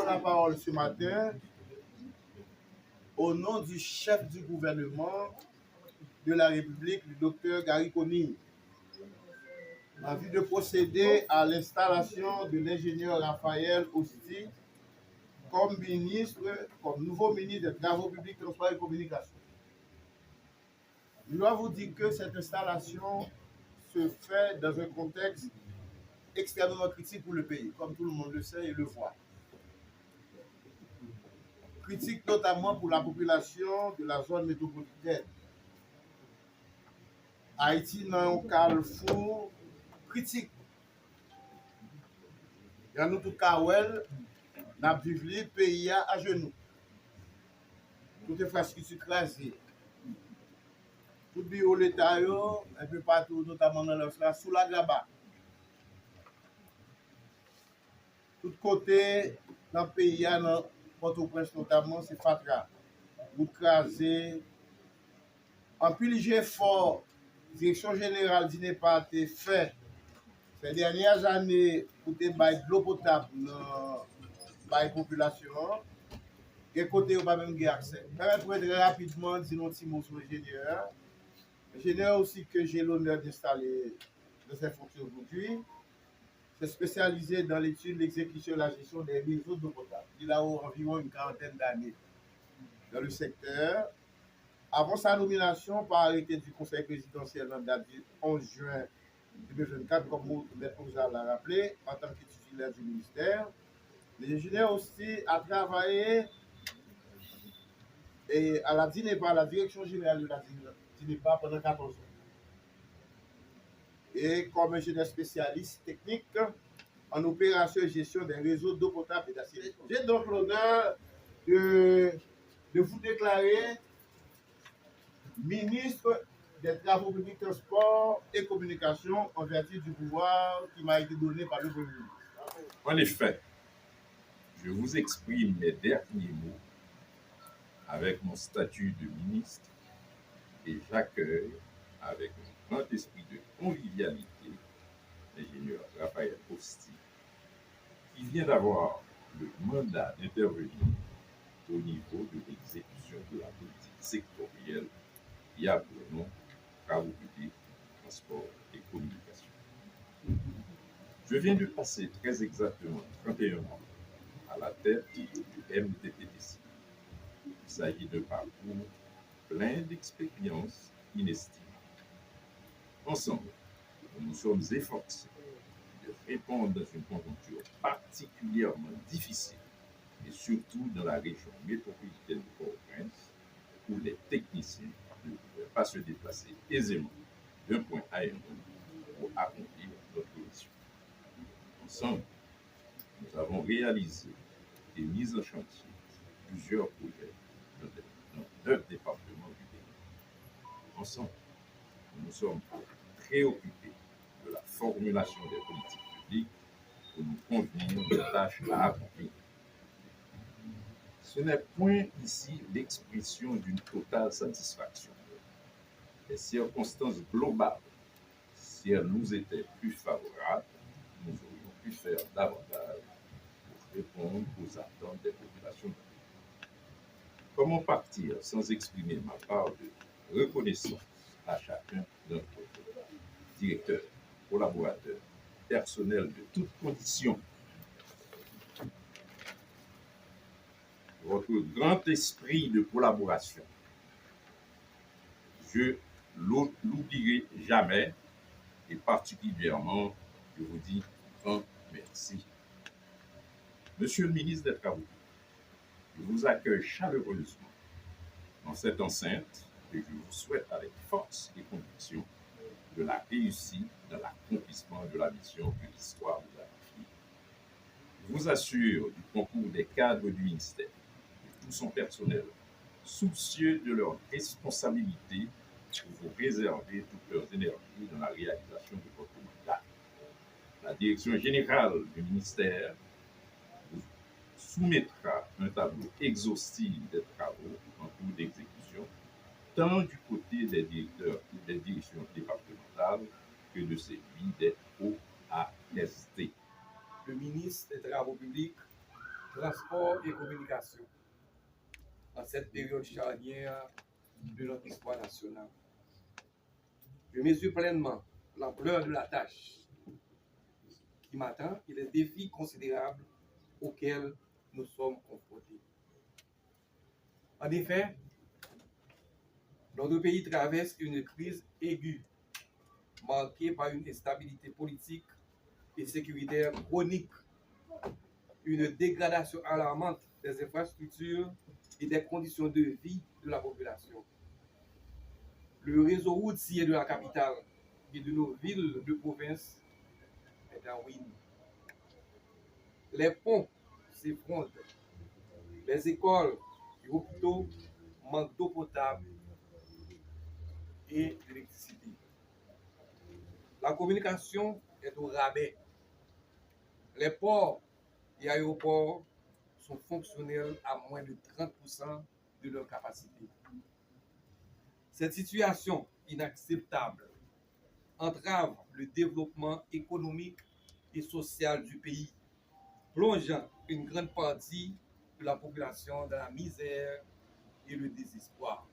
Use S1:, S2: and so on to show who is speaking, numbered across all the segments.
S1: La parole ce matin au nom du chef du gouvernement de la République, le docteur Gary Conille, en vue de procéder à l'installation de l'ingénieur Raphaël Hosty comme nouveau ministre des Travaux publics, Transport et Communication. Je dois vous dire que cette installation se fait dans un contexte extrêmement critique pour le pays, comme tout le monde le sait et le voit. Critique notamment pour la population de la zone métropolitaine. Haïti dans un carrefour critique. Dans nous tout cas, n'a vivre le pays à genoux. Toute infrastructure crasée. Tout bureau l'État, un peu partout, notamment dans le sous la Graba. Tout côté dans le pays, dans Port-au-Prince notamment, c'est Fatra. Route crasée. En plus, fort, direction générale d'INEPA a été fait ces dernières années pour te bailler de l'eau potable dans la population. Et côté, on va même avoir accès. Permettez-moi très rapidement dire un petit mot sur l'ingénieur. L'ingénieur aussi que j'ai l'honneur d'installer dans cette fonction aujourd'hui. C'est spécialisé dans l'étude, l'exécution et la gestion des réseaux d'eau potable. Il a environ une quarantaine d'années dans le secteur. Avant sa nomination par arrêté du Conseil présidentiel en date du 11 juin 2024, comme vous l'a rappelé, en tant que titulaire du ministère, l'ingénieur aussi a travaillé à la DINEPA, la direction générale de la DINEPA, pendant 14 ans. Et comme ingénieur spécialiste technique en opération et gestion des réseaux d'eau potable et d'assainissement. J'ai donc l'honneur de vous déclarer ministre des Travaux publics, Transport et Communication en vertu du pouvoir qui m'a été donné par le Premier ministre.
S2: En effet, je vous exprime mes derniers mots avec mon statut de ministre et j'accueille avec un grand esprit de convivialité l'ingénieur Raphaël Hosty, qui vient d'avoir le mandat d'intervenir au niveau de l'exécution de la politique sectorielle qui a pour nom Travaux publics, Transport et Communication. Je viens de passer très exactement 31 mois à la tête du MTPTC. Il s'agit d'un parcours plein d'expériences inestimables. Ensemble, nous nous sommes efforcés de répondre dans une conjoncture particulièrement difficile et surtout dans la région métropolitaine de Port-au-Prince où les techniciens ne pouvaient pas se déplacer aisément d'un point A à un autre pour accomplir notre mission. Ensemble, nous avons réalisé et mis en chantier plusieurs projets dans 9 départements du pays. Ensemble, nous nous sommes préoccupés de la formulation des politiques publiques pour nous convenir des tâches à accomplir. Ce n'est point ici l'expression d'une totale satisfaction. Les circonstances globales, si elles nous étaient plus favorables, nous aurions pu faire davantage pour répondre aux attentes des populations. Comment partir sans exprimer ma part de reconnaissance à chacun d'entre vous, directeurs, collaborateurs, personnel de toutes conditions. Votre grand esprit de collaboration, je l'oublierai jamais et particulièrement, je vous dis grand merci. Monsieur le ministre des Travaux, je vous accueille chaleureusement dans cette enceinte et je vous souhaite avec force et conviction de la réussite dans l'accomplissement de la mission que l'histoire vous a confiée. vous assure du concours des cadres du ministère et tout son personnel, soucieux de leurs responsabilités, pour vous réserver toutes leurs énergies dans la réalisation de votre mandat. La direction générale du ministère vous soumettra un tableau exhaustif des travaux en cours d'exécution, tant du côté des directeurs ou des directions départementales que de celui des OAST.
S3: Le ministre des Travaux publics, Transport et Communication, en cette période charnière de notre histoire nationale. Je mesure pleinement l'ampleur de la tâche qui m'attend et les défis considérables auxquels nous sommes confrontés. En effet, notre pays traverse une crise aiguë, marquée par une instabilité politique et sécuritaire chronique, une dégradation alarmante des infrastructures et des conditions de vie de la population. Le réseau routier de la capitale et de nos villes de province est en ruine. Les ponts s'effondrent, les écoles et hôpitaux manquent d'eau potable et d'électricité. La communication est au rabais. Les ports et aéroports sont fonctionnels à moins de 30% de leur capacité. Cette situation inacceptable entrave le développement économique et social du pays, plongeant une grande partie de la population dans la misère et le désespoir.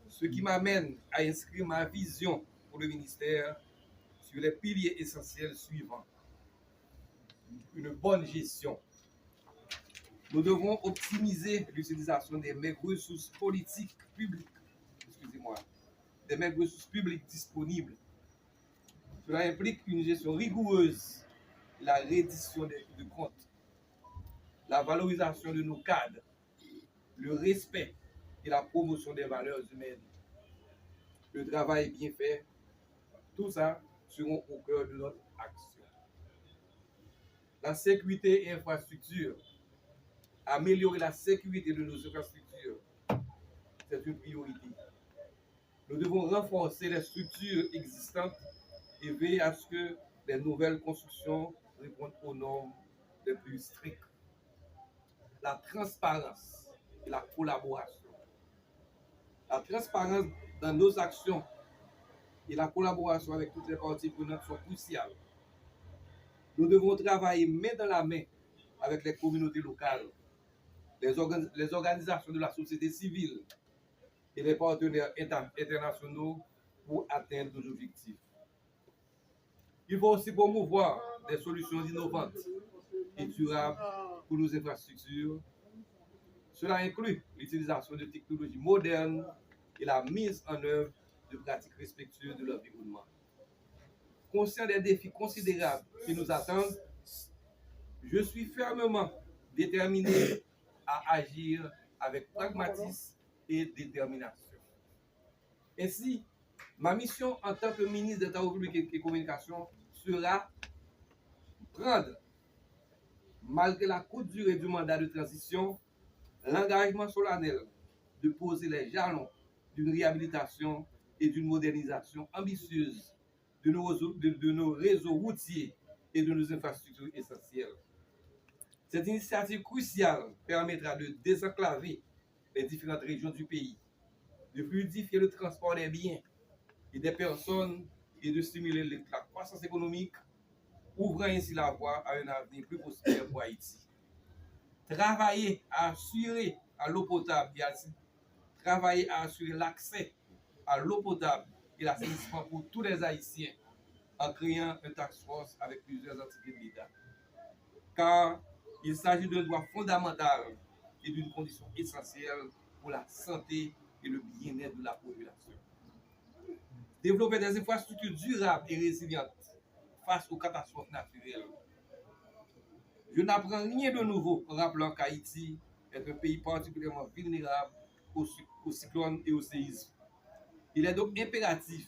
S3: Ce qui m'amène à inscrire ma vision pour le ministère sur les piliers essentiels suivants. Une bonne gestion. Nous devons optimiser l'utilisation des maigres ressources politiques publiques, des maigres ressources publiques disponibles. Cela implique une gestion rigoureuse, la reddition de comptes, la valorisation de nos cadres, le respect et la promotion des valeurs humaines. Le travail bien fait, tout ça seront au cœur de notre action. La sécurité et infrastructure. Améliorer la sécurité de nos infrastructures, c'est une priorité. Nous devons renforcer les structures existantes et veiller à ce que les nouvelles constructions répondent aux normes les plus strictes. La transparence et la collaboration. La transparence dans nos actions et la collaboration avec toutes les parties prenantes sont cruciales. Nous devons travailler main dans la main avec les communautés locales, les organisations de la société civile et les partenaires internationaux pour atteindre nos objectifs. Il faut aussi promouvoir des solutions innovantes et durables pour nos infrastructures. Cela inclut l'utilisation de technologies modernes et la mise en œuvre de pratiques respectueuses de l'environnement. Conscient des défis considérables qui nous attendent, je suis fermement déterminé à agir avec pragmatisme et détermination. Ainsi, ma mission en tant que ministre des Travaux publics et Communications sera prendre, malgré la courte durée du mandat de transition, l'engagement solennel de poser les jalons d'une réhabilitation et d'une modernisation ambitieuse de nos réseaux routiers et de nos infrastructures essentielles. Cette initiative cruciale permettra de désenclaver les différentes régions du pays, de fluidifier le transport des biens et des personnes et de stimuler la croissance économique, ouvrant ainsi la voie à un avenir plus prospère pour Haïti. Travailler à assurer à l'eau potable travailler à assurer l'accès à l'eau potable et l'assainissement pour tous les Haïtiens en créant un task force avec plusieurs entités de l'État. Car il s'agit d'un droit fondamental et d'une condition essentielle pour la santé et le bien-être de la population. Développer des infrastructures durables et résilientes face aux catastrophes naturelles. Je n'apprends rien de nouveau en rappelant qu'Haïti est un pays particulièrement vulnérable aux cyclones et aux séismes. Il est donc impératif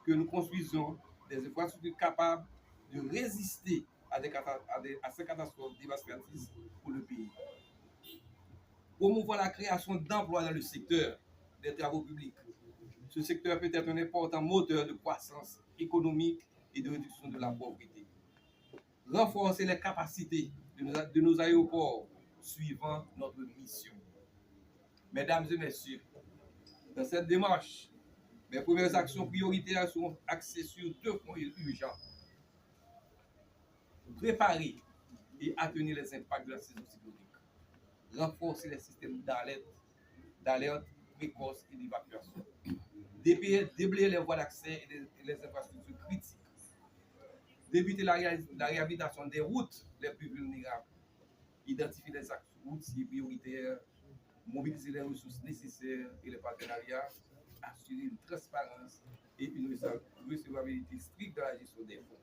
S3: que nous construisions des infrastructures capables de résister à ces catastrophes dévastatrices pour le pays. Promouvoir la création d'emplois dans le secteur des travaux publics. Ce secteur peut être un important moteur de croissance économique et de réduction de la pauvreté. Renforcer les capacités de nos aéroports suivant notre mission. Mesdames et messieurs, dans cette démarche, mes premières actions prioritaires seront axées sur 2 points urgents. Préparer et atténuer les impacts de la saison cyclonique. Renforcer les systèmes d'alerte précoce et d'évacuation. Déblayer les voies d'accès et les infrastructures critiques. Débuter la réhabilitation des routes les plus vulnérables. Identifier les axes routiers prioritaires. Mobiliser les ressources nécessaires et les partenariats. Assurer une transparence et une recevabilité stricte de la gestion des fonds.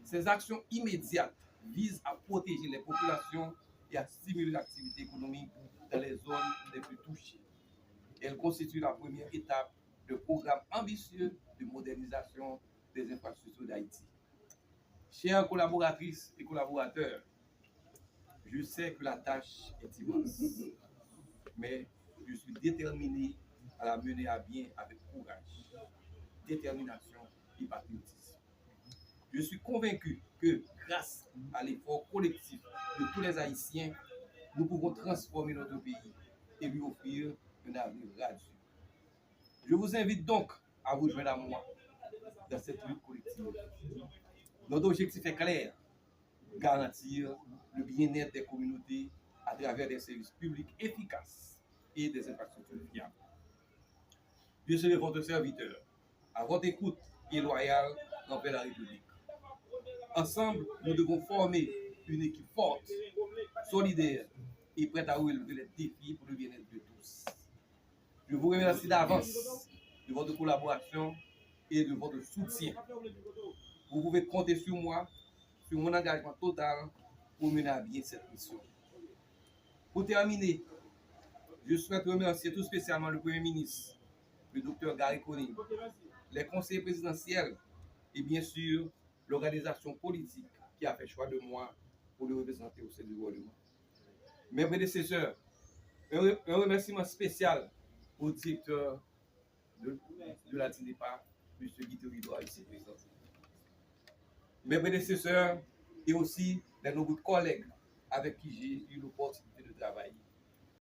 S3: Ces actions immédiates visent à protéger les populations et à stimuler l'activité économique dans les zones les plus touchées. Elles constituent la première étape de programme ambitieux de modernisation des infrastructures d'Haïti. Chères collaboratrices et collaborateurs, je sais que la tâche est immense, mais je suis déterminé à la mener à bien avec courage, détermination et patriotisme. Je suis convaincu que grâce à l'effort collectif de tous les Haïtiens, nous pouvons transformer notre pays et lui offrir un avenir radieux. Je vous invite donc à vous joindre à moi dans cette lutte collective. Notre objectif est clair, garantir le bien-être des communautés à travers des services publics efficaces et des infrastructures fiables. Je serai votre serviteur, à votre écoute et loyal envers la République. Ensemble, nous devons former une équipe forte, solidaire et prête à relever les défis pour le bien-être de tous. Je vous remercie d'avance de votre collaboration et de votre soutien. Vous pouvez compter sur moi, sur mon engagement total pour mener à bien cette mission. Pour terminer, je souhaite remercier tout spécialement le Premier ministre, le Dr Gary Coney, les conseillers présidentiels et bien sûr l'organisation politique qui a fait choix de moi pour le représenter au sein du gouvernement. Mes prédécesseurs, un remerciement spécial au directeur de la TINEPA, M. Guy Théodore, ici présent. Mes prédécesseurs et aussi les nombreux collègues avec qui j'ai eu l'opportunité